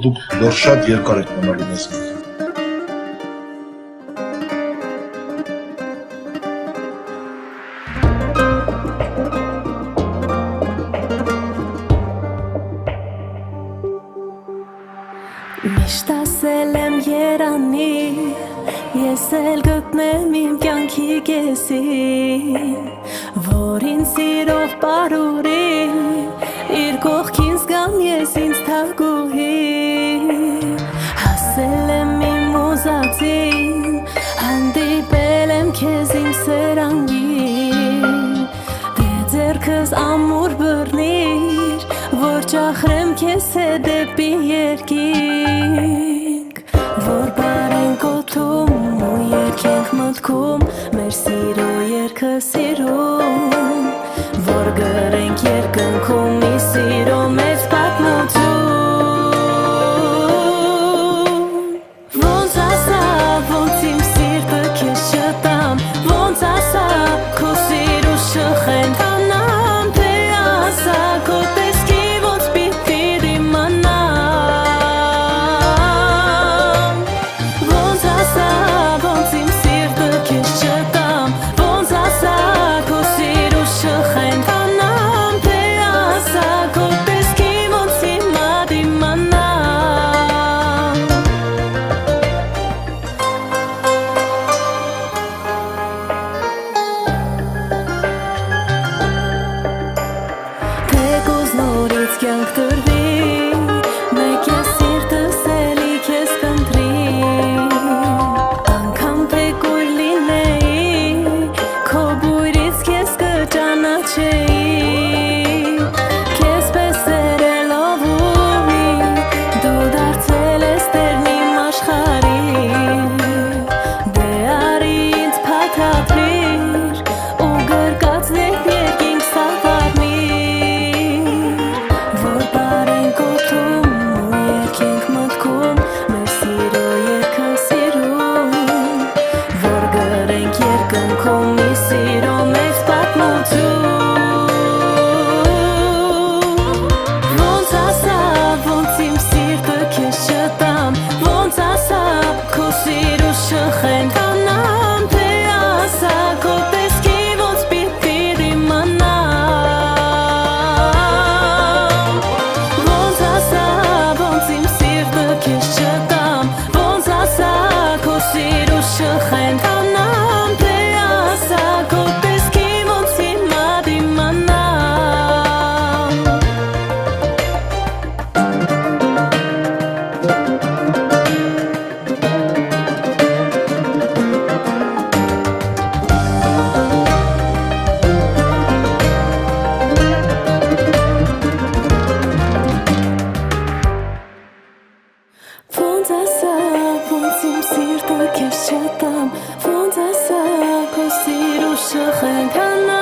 Դուք դեռ շատ երկար եք մնալու մեզ հետ։ Միշտ ասել եմ երանի, ես էլ գտնեմ իմ կյանքի կեսին, որ ինձ սիրող պարուրի, իր կողքին զգամ ես ինձ թագուհի, հասել եմ իմ ուզածին, հանդիպել եմ քեզ իմ սերանգին, դե ձեռքս ամուր բռնիր, որ ճախրեմ քեզ հետ դեպի երկինք, որ բարենք օդում ու երգենք մտքում, մեր սիրո երգը սիրում, որ գրենք երկնքում մի սիրո մեծ պատմություն, ոնց ասա, ոնց իմ սիրտը քեզ չտամ, ոնց ասա, քո սիրո շխենթանամ, թե ասա, քո տեսքի կյանք տրվի, մեկ ես սիրտս էլի քեզ կընտրի, անգամ թե կույր լինեի, քո բույրից քեզ կճանաչեի, քեզ պես սերելով ուղի, դու դարձել ես տերն իմ աշխարհի, դե արի ինձ փաթաթվիր, ու գրկացնենք երկինք սավառնի, ոնց ասա, ոնց իմ սիրտը քեզ չտամ, ոնց ասա, քո սիրո շխենթանամ